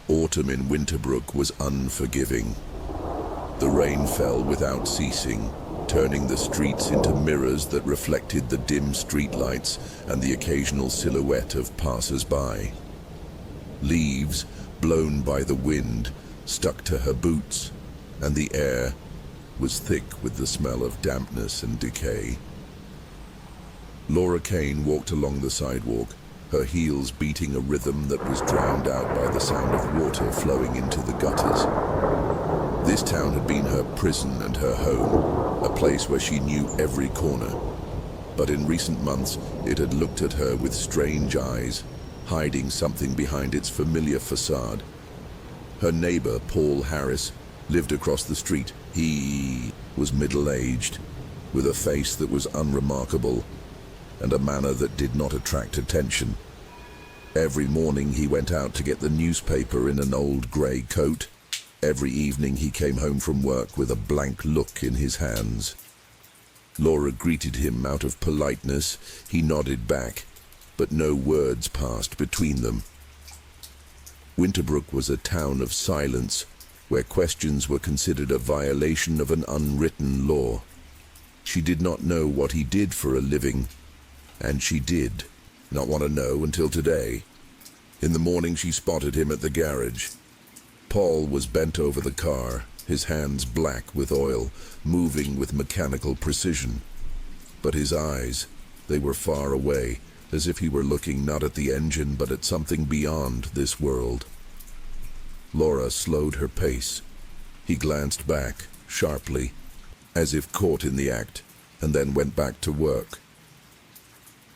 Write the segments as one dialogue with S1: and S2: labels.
S1: Autumn in Winterbrook was unforgiving. The rain fell without ceasing, turning the streets into mirrors that reflected the dim streetlights and the occasional silhouette of passers-by. Leaves, blown by the wind, stuck to her boots, and the air was thick with the smell of dampness and decay. Laura Kane walked along the sidewalk, her heels beating a rhythm that was drowned out by the sound of water flowing into the gutters. This town had been her prison and her home, a place where she knew every corner. But in recent months, it had looked at her with strange eyes, hiding something behind its familiar facade. Her neighbor, Paul Harris, lived across the street. He was middle-aged, with a face that was unremarkable, and a manner that did not attract attention. Every morning he went out to get the newspaper in an old grey coat. Every evening he came home from work with a blank look in his hands. Laura greeted him out of politeness. He nodded back, but no words passed between them. Winterbrook was a town of silence, where questions were considered a violation of an unwritten law. She did not know what he did for a living, and she did not want to know until today. In the morning she spotted him at the garage. Paul was bent over the car, his hands black with oil, moving with mechanical precision. But his eyes, they were far away, as if he were looking not at the engine but at something beyond this world. Laura slowed her pace. He glanced back, sharply, as if caught in the act, and then went back to work.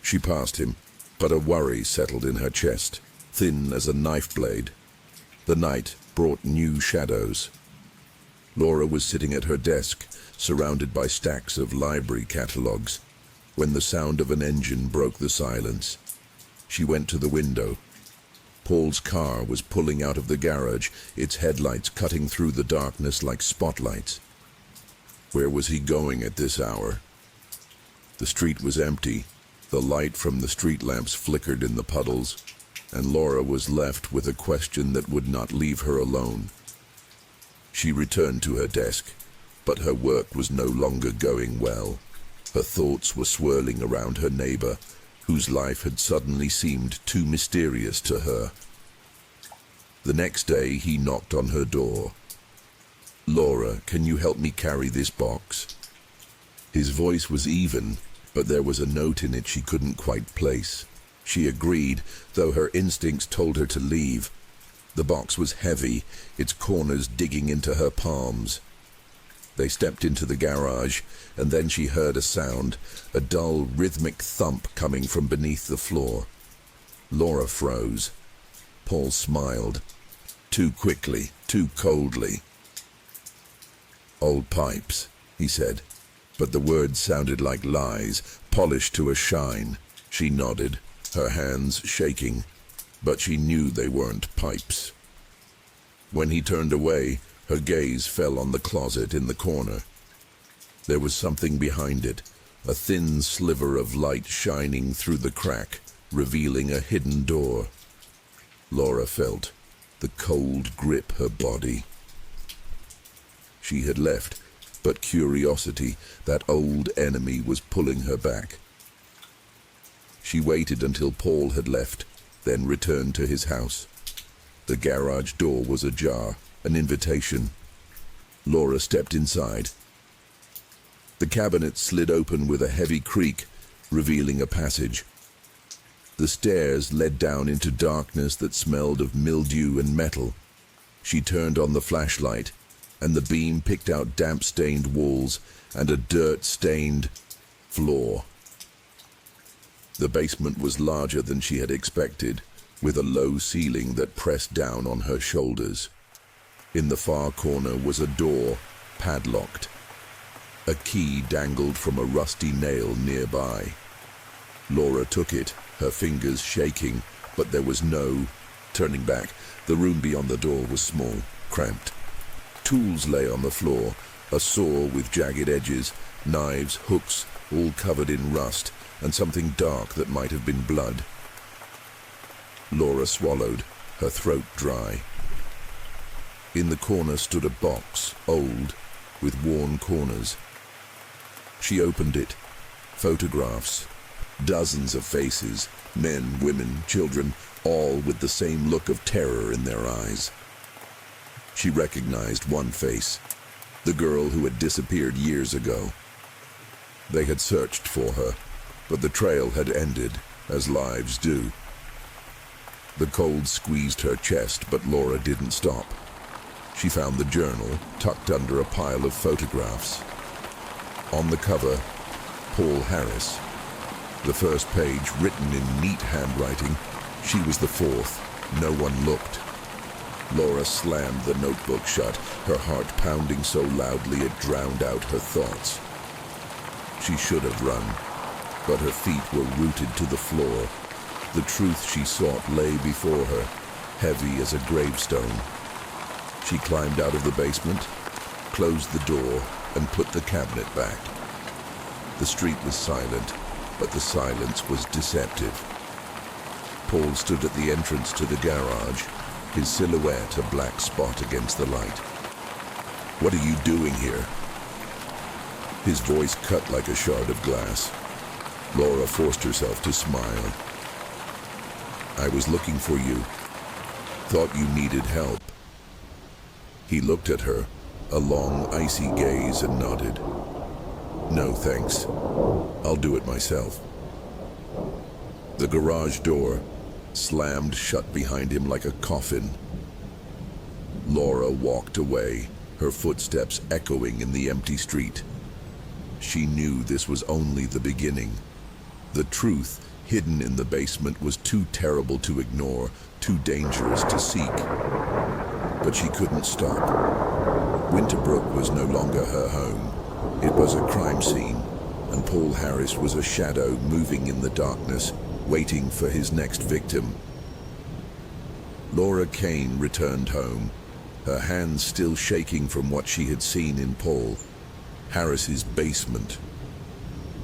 S1: She passed him, but a worry settled in her chest, thin as a knife blade. The night brought new shadows. Laura was sitting at her desk, surrounded by stacks of library catalogues, when the sound of an engine broke the silence. She went to the window. Paul's car was pulling out of the garage, its headlights cutting through the darkness like spotlights. Where was he going at this hour? The street was empty. The light from the street lamps flickered in the puddles, and Laura was left with a question that would not leave her alone. She returned to her desk, but her work was no longer going well. Her thoughts were swirling around her neighbor, whose life had suddenly seemed too mysterious to her. The next day he knocked on her door. "Laura, can you help me carry this box?" His voice was even, but there was a note in it she couldn't quite place. She agreed, though her instincts told her to leave. The box was heavy, its corners digging into her palms. They stepped into the garage, and then she heard a sound, a dull, rhythmic thump coming from beneath the floor. Laura froze. Paul smiled. Too quickly, too coldly. "Old pipes," he said, but the words sounded like lies, polished to a shine. She nodded, her hands shaking, but she knew they weren't pipes. When he turned away, her gaze fell on the closet in the corner. There was something behind it, a thin sliver of light shining through the crack, revealing a hidden door. Laura felt the cold grip her body. She had left, but curiosity, that old enemy, was pulling her back. She waited until Paul had left, then returned to his house. The garage door was ajar, an invitation. Laura stepped inside. The cabinet slid open with a heavy creak, revealing a passage. The stairs led down into darkness that smelled of mildew and metal. She turned on the flashlight, and the beam picked out damp-stained walls and a dirt-stained floor. The basement was larger than she had expected, with a low ceiling that pressed down on her shoulders. In the far corner was a door, padlocked. A key dangled from a rusty nail nearby. Laura took it, her fingers shaking, but there was no turning back. The room beyond the door was small, cramped. Tools lay on the floor, a saw with jagged edges, knives, hooks, all covered in rust, and something dark that might have been blood. Laura swallowed, her throat dry. In the corner stood a box, old, with worn corners. She opened it. Photographs. Dozens of faces, men, women, children, all with the same look of terror in their eyes. She recognized one face, the girl who had disappeared years ago. They had searched for her, but the trail had ended, as lives do. The cold squeezed her chest, but Laura didn't stop. She found the journal tucked under a pile of photographs. On the cover, Paul Harris. The first page written in neat handwriting. She was the fourth. No one looked. Laura slammed the notebook shut, her heart pounding so loudly it drowned out her thoughts. She should have run, but her feet were rooted to the floor. The truth she sought lay before her, heavy as a gravestone. She climbed out of the basement, closed the door, and put the cabinet back. The street was silent, but the silence was deceptive. Paul stood at the entrance to the garage, his silhouette a black spot against the light. "What are you doing here?" His voice cut like a shard of glass. Laura forced herself to smile. "I was looking for you. Thought you needed help." He looked at her, a long, icy gaze, and nodded. "No, thanks. I'll do it myself." The garage door slammed shut behind him like a coffin. Laura walked away, her footsteps echoing in the empty street. She knew this was only the beginning. The truth hidden in the basement was too terrible to ignore, too dangerous to seek. But she couldn't stop. Winterbrook was no longer her home. It was a crime scene, and Paul Harris was a shadow moving in the darkness, waiting for his next victim. Laura Kane returned home, her hands still shaking from what she had seen in Paul Harris's basement.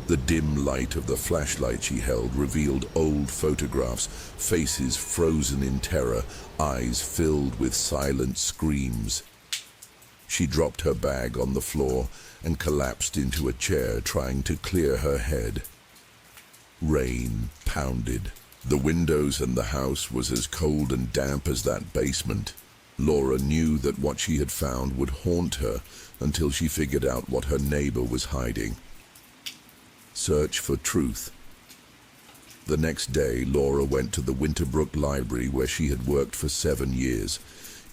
S1: The dim light of the flashlight she held revealed old photographs, faces frozen in terror, eyes filled with silent screams. She dropped her bag on the floor and collapsed into a chair, trying to clear her head. Rain pounded. The windows and the house was as cold and damp as that basement. Laura knew that what she had found would haunt her until she figured out what her neighbor was hiding. Search for truth. The next day, Laura went to the Winterbrook Library where she had worked for 7 years.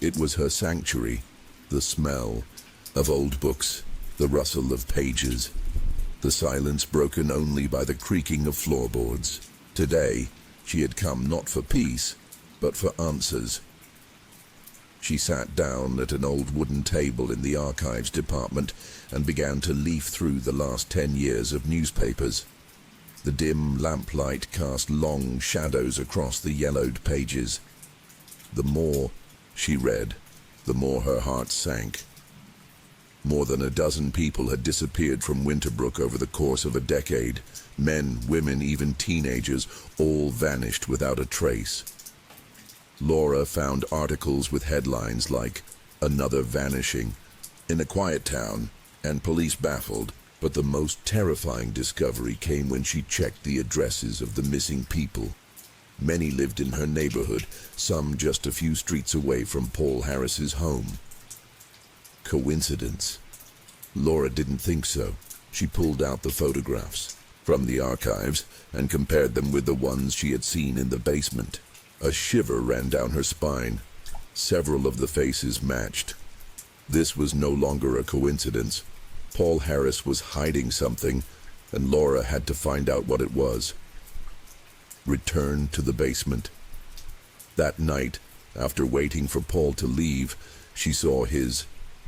S1: It was her sanctuary. The smell of old books, the rustle of pages, the silence broken only by the creaking of floorboards. Today, she had come not for peace, but for answers. She sat down at an old wooden table in the archives department and began to leaf through the last 10 years of newspapers. The dim lamplight cast long shadows across the yellowed pages. The more she read, the more her heart sank. More than a dozen people had disappeared from Winterbrook over the course of a decade. Men, women, even teenagers, all vanished without a trace. Laura found articles with headlines like, "Another Vanishing," "In a Quiet Town," and "Police Baffled." But the most terrifying discovery came when she checked the addresses of the missing people. Many lived in her neighborhood, some just a few streets away from Paul Harris's home. Coincidence? Laura didn't think so. She pulled out the photographs from the archives and compared them with the ones she had seen in the basement. A shiver ran down her spine. Several of the faces matched. This was no longer a coincidence. Paul Harris was hiding something, and Laura had to find out what it was. Return to the basement. That night, after waiting for Paul to leave, she saw his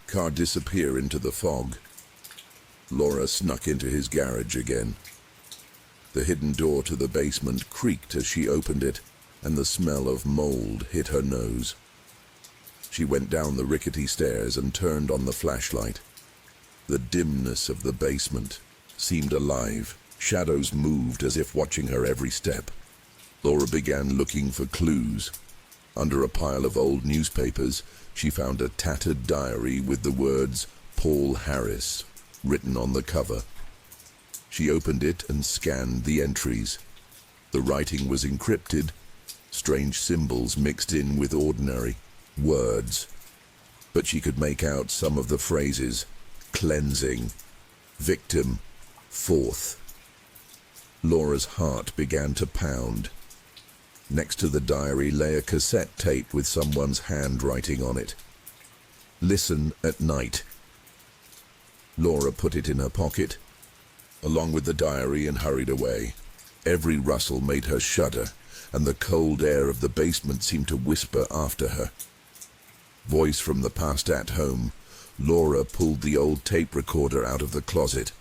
S1: car disappear into the fog. Laura snuck into his garage again. The hidden door to the basement creaked as she opened it, and the smell of mold hit her nose. She went down the rickety stairs and turned on the flashlight. The dimness of the basement seemed alive. Shadows moved as if watching her every step. Laura began looking for clues. Under a pile of old newspapers, she found a tattered diary with the words Paul Harris written on the cover. She opened it and scanned the entries. The writing was encrypted, strange symbols mixed in with ordinary words. But she could make out some of the phrases: cleansing, victim, fourth. Laura's heart began to pound. Next to the diary lay a cassette tape with someone's handwriting on it. Listen at night. Laura put it in her pocket, along with the diary, and hurried away. Every rustle made her shudder, and the cold air of the basement seemed to whisper after her. Voice from the past at home. Laura pulled the old tape recorder out of the closet.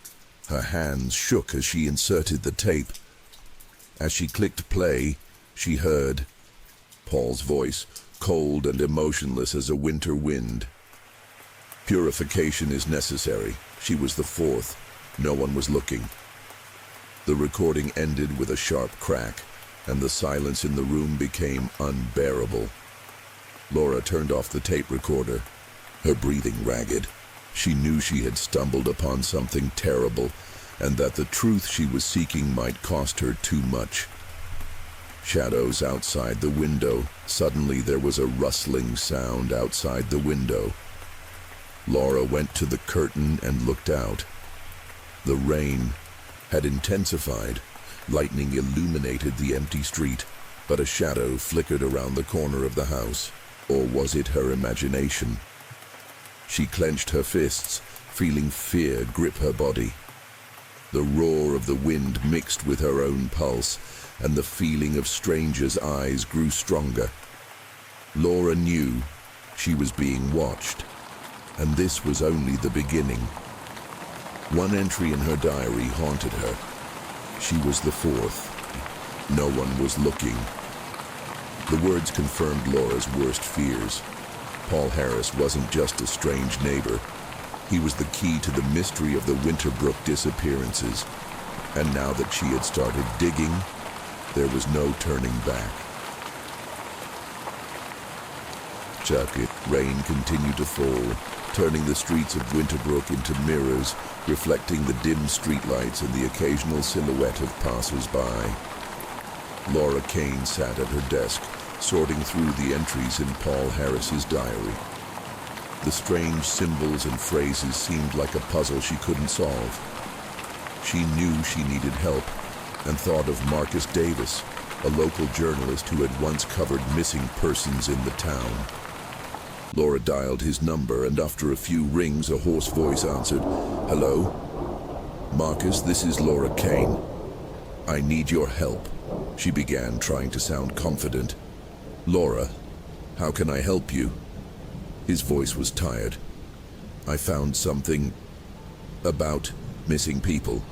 S1: Her hands shook as she inserted the tape. As she clicked play, she heard Paul's voice, cold and emotionless as a winter wind. Purification is necessary. She was the fourth. No one was looking. The recording ended with a sharp crack, and the silence in the room became unbearable. Laura turned off the tape recorder, her breathing ragged. She knew she had stumbled upon something terrible, and that the truth she was seeking might cost her too much. Shadows outside the window. Suddenly there was a rustling sound outside the window. Laura went to the curtain and looked out. The rain had intensified. Lightning illuminated the empty street, but a shadow flickered around the corner of the house. Or was it her imagination? She clenched her fists, feeling fear grip her body. The roar of the wind mixed with her own pulse, and the feeling of strangers' eyes grew stronger. Laura knew she was being watched, and this was only the beginning. One entry in her diary haunted her. She was the fourth. No one was looking. The words confirmed Laura's worst fears. Paul Harris wasn't just a strange neighbor. He was the key to the mystery of the Winterbrook disappearances. And now that she had started digging, there was no turning back. Rain continued to fall, turning the streets of Winterbrook into mirrors, reflecting the dim streetlights and the occasional silhouette of passers-by. Laura Kane sat at her desk, sorting through the entries in Paul Harris's diary. The strange symbols and phrases seemed like a puzzle she couldn't solve. She knew she needed help, and thought of Marcus Davis, a local journalist who had once covered missing persons in the town. Laura dialed his number, and after a few rings, a hoarse voice answered. "Hello? Marcus, this is Laura Kane. I need your help," she began, trying to sound confident. "Laura, how can I help you?" His voice was tired. "I found something about missing people.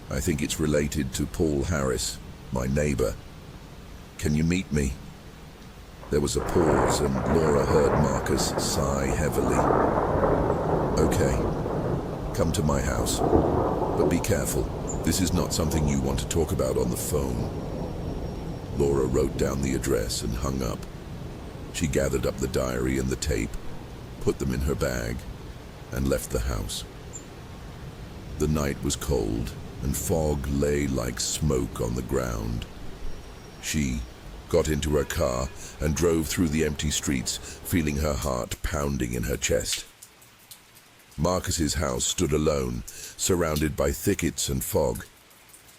S1: I think it's related to Paul Harris, my neighbor. Can you meet me?" There was a pause, and Laura heard Marcus sigh heavily. "Okay, come to my house. But be careful. This is not something you want to talk about on the phone." Laura wrote down the address and hung up. She gathered up the diary and the tape, put them in her bag, and left the house. The night was cold, and fog lay like smoke on the ground. She got into her car and drove through the empty streets, feeling her heart pounding in her chest. Marcus's house stood alone, surrounded by thickets and fog.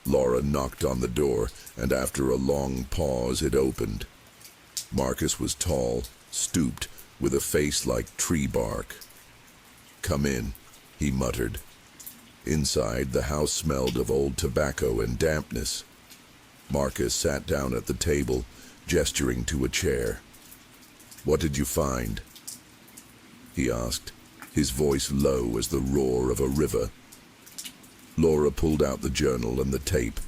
S1: Laura knocked on the door, and after a long pause it opened. Marcus was tall, stooped, with a face like tree bark. "Come in," he muttered. Inside, the house smelled of old tobacco and dampness. Marcus sat down at the table, gesturing to a chair. "What did you find?" he asked, his voice low as the roar of a river. Laura pulled out the journal and the tape.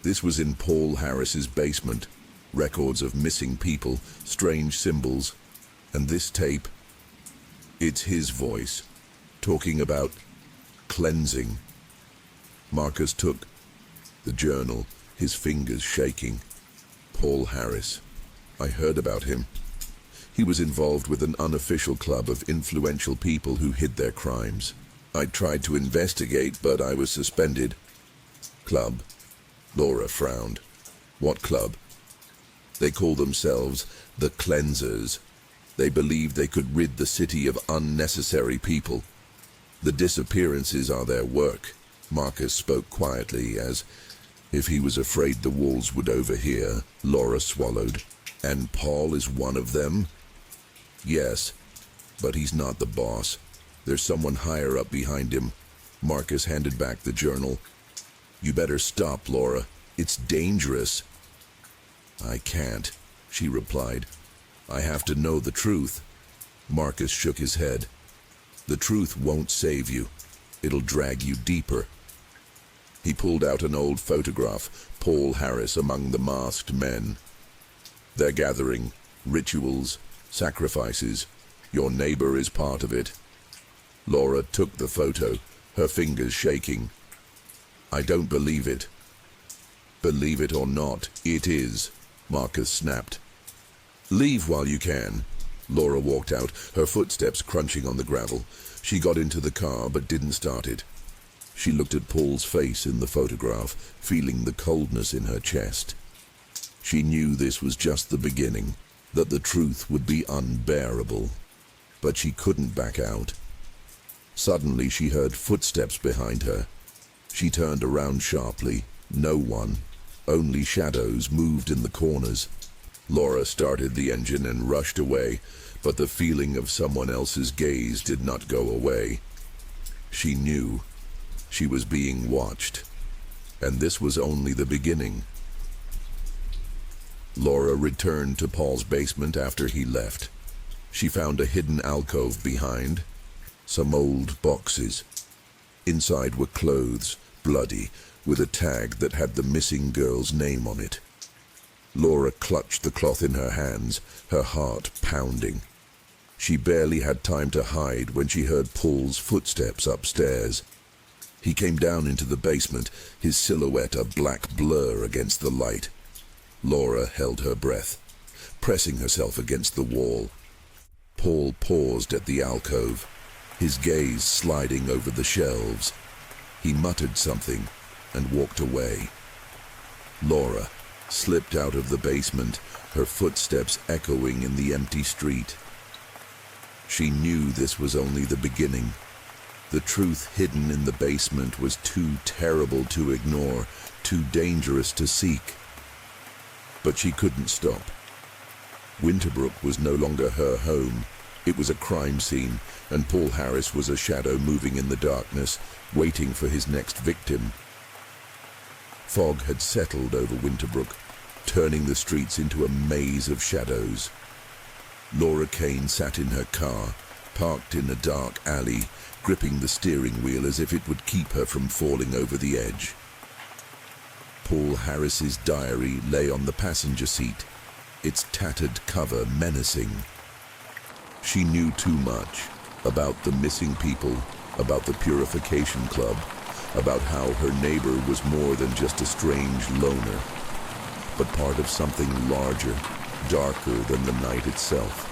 S1: This was in Paul Harris's basement. Records of missing people, strange symbols, and this tape, it's his voice, talking about cleansing. Marcus took the journal, his fingers shaking. Paul Harris, I heard about him. He was involved with an unofficial club of influential people who hid their crimes. I tried to investigate, but I was suspended. Club? Laura frowned. What club? They call themselves the Cleansers. They believed they could rid the city of unnecessary people. The disappearances are their work. Marcus spoke quietly, as if he was afraid the walls would overhear. Laura swallowed. And Paul is one of them? Yes, but he's not the boss. There's someone higher up behind him. Marcus handed back the journal. You better stop, Laura. It's dangerous. I can't, she replied. I have to know the truth. Marcus shook his head. The truth won't save you. It'll drag you deeper. He pulled out an old photograph, Paul Harris among the masked men. They're gathering, rituals, sacrifices. Your neighbor is part of it. Laura took the photo, her fingers shaking. I don't believe it. Believe it or not, it is, Marcus snapped. Leave while you can. Laura walked out, her footsteps crunching on the gravel. She got into the car but didn't start it. She looked at Paul's face in the photograph, feeling the coldness in her chest. She knew this was just the beginning, that the truth would be unbearable. But she couldn't back out. Suddenly she heard footsteps behind her. She turned around sharply. No one. Only shadows moved in the corners. Laura started the engine and rushed away, but the feeling of someone else's gaze did not go away. She knew she was being watched, and this was only the beginning. Laura returned to Paul's basement after he left. She found a hidden alcove behind, some old boxes. Inside were clothes, bloody, with a tag that had the missing girl's name on it. Laura clutched the cloth in her hands, her heart pounding. She barely had time to hide when she heard Paul's footsteps upstairs. He came down into the basement, his silhouette a black blur against the light. Laura held her breath, pressing herself against the wall. Paul paused at the alcove, his gaze sliding over the shelves. He muttered something and walked away. Laura slipped out of the basement, her footsteps echoing in the empty street. She knew this was only the beginning. The truth hidden in the basement was too terrible to ignore, too dangerous to seek. But she couldn't stop. Winterbrook was no longer her home. It was a crime scene, and Paul Harris was a shadow moving in the darkness, waiting for his next victim. Fog had settled over Winterbrook, turning the streets into a maze of shadows. Laura Kane sat in her car, parked in a dark alley, gripping the steering wheel as if it would keep her from falling over the edge. Paul Harris's diary lay on the passenger seat, its tattered cover menacing. She knew too much about the missing people, about the Purification Club, about how her neighbor was more than just a strange loner, but part of something larger, darker than the night itself.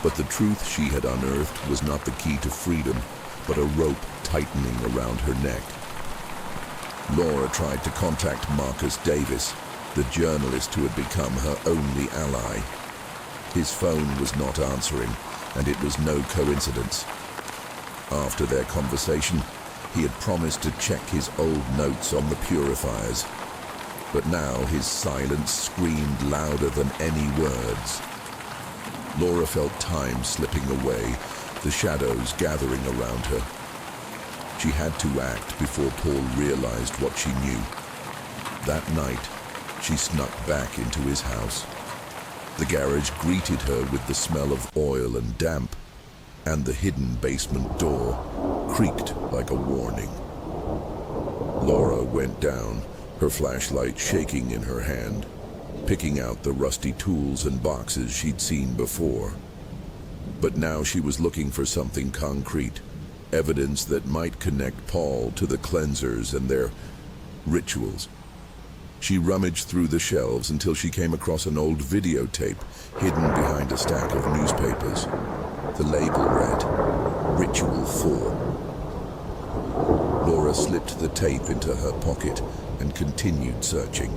S1: But the truth she had unearthed was not the key to freedom, but a rope tightening around her neck. Laura tried to contact Marcus Davis, the journalist who had become her only ally. His phone was not answering, and it was no coincidence. After their conversation, he had promised to check his old notes on the purifiers. But now his silence screamed louder than any words. Laura felt time slipping away, the shadows gathering around her. She had to act before Paul realized what she knew. That night, she snuck back into his house. The garage greeted her with the smell of oil and damp, and the hidden basement door creaked like a warning. Laura went down, her flashlight shaking in her hand, picking out the rusty tools and boxes she'd seen before. But now she was looking for something concrete, evidence that might connect Paul to the cleansers and their rituals. She rummaged through the shelves until she came across an old videotape hidden behind a stack of newspapers. The label read, Ritual 4. Laura slipped the tape into her pocket and continued searching.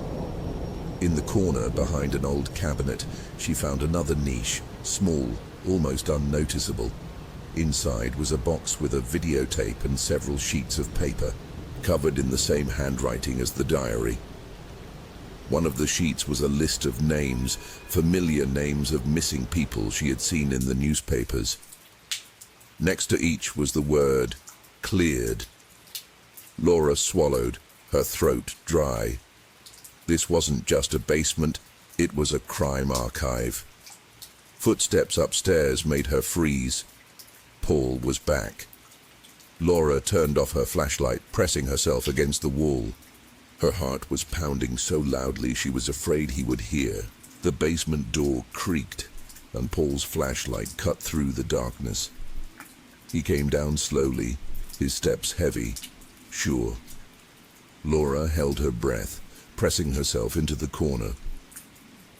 S1: In the corner behind an old cabinet, she found another niche, small, almost unnoticeable. Inside was a box with a videotape and several sheets of paper, covered in the same handwriting as the diary. One of the sheets was a list of names, familiar names of missing people she had seen in the newspapers. Next to each was the word, cleared. Laura swallowed, her throat dry. This wasn't just a basement, it was a crime archive. Footsteps upstairs made her freeze. Paul was back. Laura turned off her flashlight, pressing herself against the wall. Her heart was pounding so loudly she was afraid he would hear. The basement door creaked, and Paul's flashlight cut through the darkness. He came down slowly, his steps heavy, sure. Laura held her breath, pressing herself into the corner.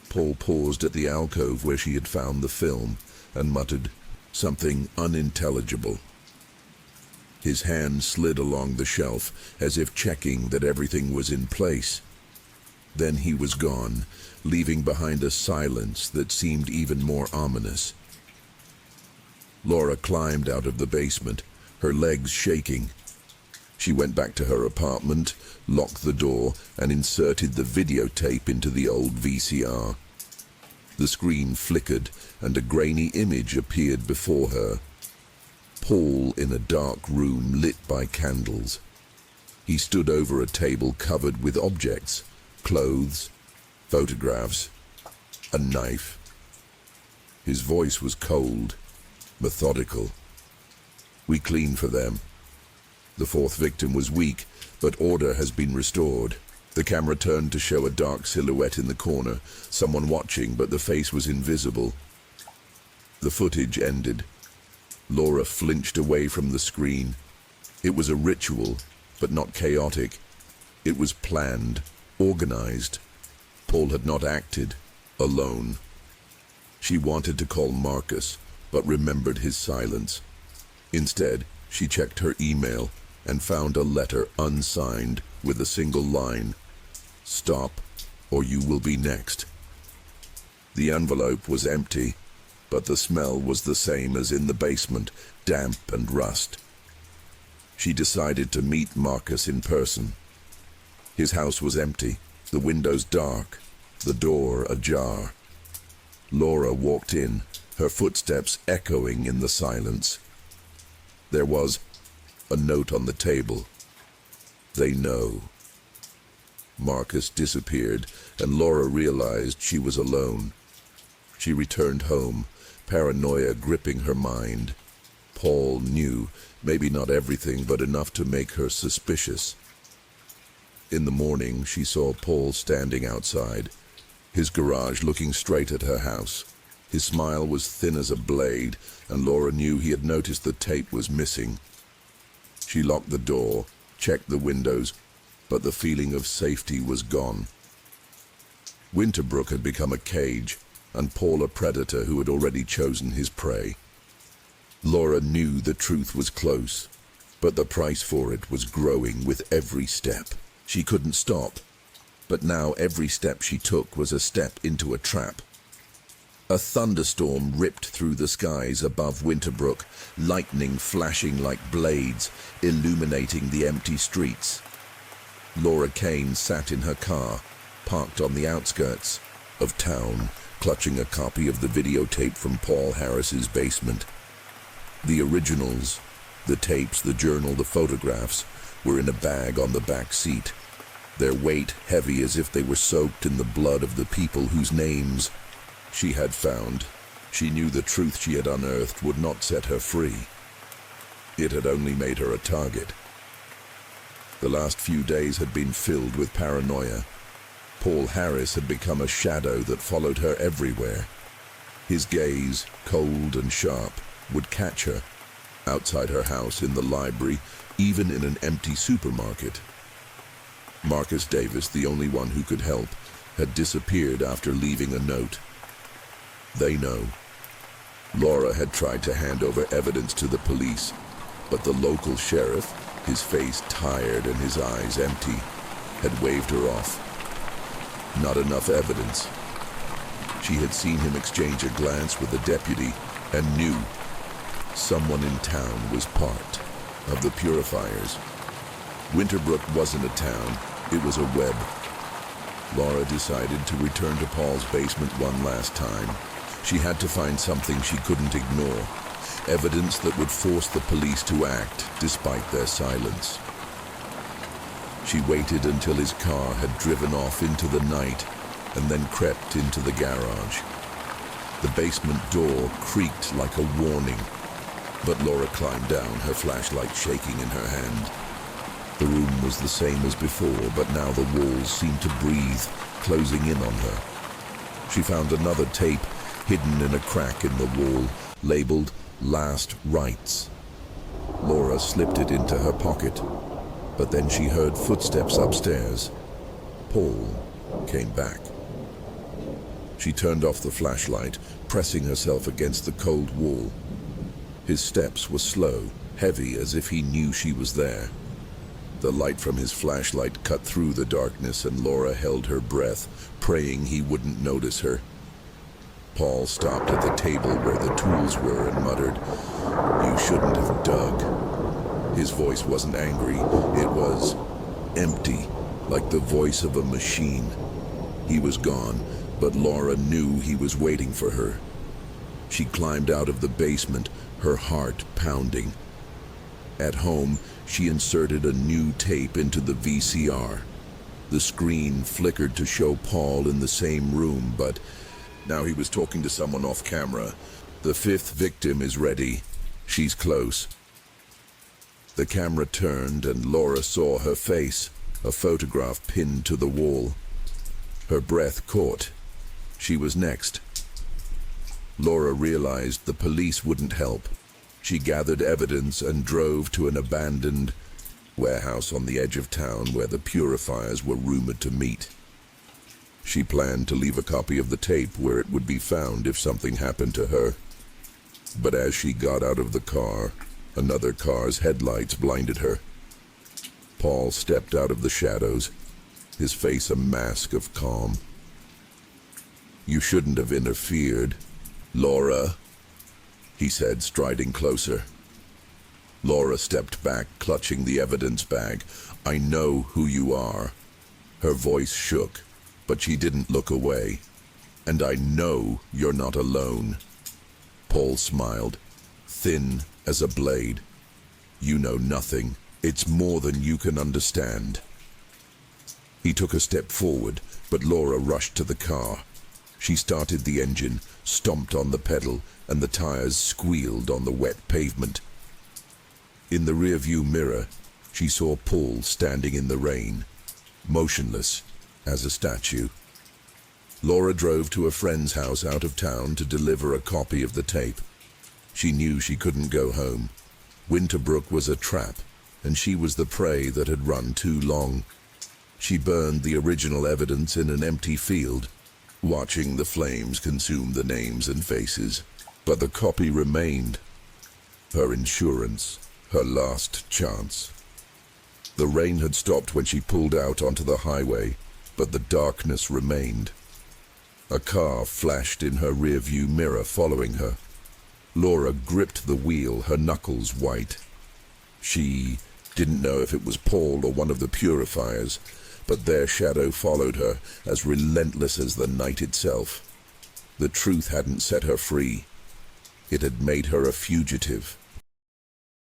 S1: Paul paused at the alcove where she had found the film and muttered something unintelligible. His hand slid along the shelf as if checking that everything was in place. Then he was gone, leaving behind a silence that seemed even more ominous. Laura climbed out of the basement, her legs shaking. She went back to her apartment, locked the door, and inserted the videotape into the old VCR. The screen flickered, and a grainy image appeared before her. Paul in a dark room lit by candles. He stood over a table covered with objects, clothes, photographs, a knife. His voice was cold, methodical. We clean for them. The fourth victim was weak, but order has been restored. The camera turned to show a dark silhouette in the corner, someone watching, but the face was invisible. The footage ended. Laura flinched away from the screen. It was a ritual, but not chaotic. It was planned, organized. Paul had not acted, alone. She wanted to call Marcus, but remembered his silence. Instead, she checked her email and found a letter unsigned with a single line, "Stop, or you will be next." The envelope was empty, but the smell was the same as in the basement, damp and rust. She decided to meet Marcus in person. His house was empty, the windows dark, the door ajar. Laura walked in, her footsteps echoing in the silence. There was a note on the table. They know. Marcus disappeared, and Laura realized she was alone. She returned home, paranoia gripping her mind. Paul knew, maybe not everything, but enough to make her suspicious. In the morning, she saw Paul standing outside, his garage looking straight at her house. His smile was thin as a blade, and Laura knew he had noticed the tape was missing. She locked the door, checked the windows, but the feeling of safety was gone. Winterbrook had become a cage, and Paul a predator who had already chosen his prey. Laura knew the truth was close, but the price for it was growing with every step. She couldn't stop, but now every step she took was a step into a trap. A thunderstorm ripped through the skies above Winterbrook, lightning flashing like blades, illuminating the empty streets. Laura Kane sat in her car, parked on the outskirts of town, clutching a copy of the videotape from Paul Harris's basement. The originals, the tapes, the journal, the photographs, were in a bag on the back seat, their weight heavy as if they were soaked in the blood of the people whose names she had found. She knew the truth she had unearthed would not set her free. It had only made her a target. The last few days had been filled with paranoia. Paul Harris had become a shadow that followed her everywhere. His gaze, cold and sharp, would catch her, outside her house, in the library, even in an empty supermarket. Marcus Davis, the only one who could help, had disappeared after leaving a note. They know. Laura had tried to hand over evidence to the police, but the local sheriff, his face tired and his eyes empty, had waved her off. Not enough evidence. She had seen him exchange a glance with the deputy and knew someone in town was part of the purifiers. Winterbrook wasn't a town, it was a web. Laura decided to return to Paul's basement one last time. She had to find something she couldn't ignore, evidence that would force the police to act despite their silence. She waited until his car had driven off into the night and then crept into the garage. The basement door creaked like a warning, but Laura climbed down, her flashlight shaking in her hand. The room was the same as before, but now the walls seemed to breathe, closing in on her. She found another tape hidden in a crack in the wall, labeled Last Rites. Laura slipped it into her pocket, but then she heard footsteps upstairs. Paul came back. She turned off the flashlight, pressing herself against the cold wall. His steps were slow, heavy, as if he knew she was there. The light from his flashlight cut through the darkness, and Laura held her breath, praying he wouldn't notice her. Paul stopped at the table where the tools were and muttered, "You shouldn't have dug." His voice wasn't angry, it was empty, like the voice of a machine. He was gone, but Laura knew he was waiting for her. She climbed out of the basement, her heart pounding. At home, she inserted a new tape into the VCR. The screen flickered to show Paul in the same room, but now he was talking to someone off camera. "The fifth victim is ready. She's close." The camera turned and Laura saw her face, a photograph pinned to the wall. Her breath caught. She was next. Laura realized the police wouldn't help. She gathered evidence and drove to an abandoned warehouse on the edge of town where the purifiers were rumored to meet. She planned to leave a copy of the tape where it would be found if something happened to her. But as she got out of the car, another car's headlights blinded her. Paul stepped out of the shadows, his face a mask of calm. "You shouldn't have interfered, Laura," he said, striding closer. Laura stepped back, clutching the evidence bag. "I know who you are." Her voice shook, but she didn't look away. "And I know you're not alone." Paul smiled, thin as a blade. "You know nothing. It's more than you can understand." He took a step forward, but Laura rushed to the car. She started the engine, stomped on the pedal, and the tires squealed on the wet pavement. In the rearview mirror, she saw Paul standing in the rain, motionless as a statue. Laura drove to a friend's house out of town to deliver a copy of the tape. She knew she couldn't go home. Winterbrook was a trap, and she was the prey that had run too long. She burned the original evidence in an empty field, watching the flames consume the names and faces. But the copy remained. Her insurance, her last chance. The rain had stopped when she pulled out onto the highway, but the darkness remained. A car flashed in her rearview mirror, following her. Laura gripped the wheel, her knuckles white. She didn't know if it was Paul or one of the purifiers, but their shadow followed her, as relentless as the night itself. The truth hadn't set her free. It had made her a fugitive.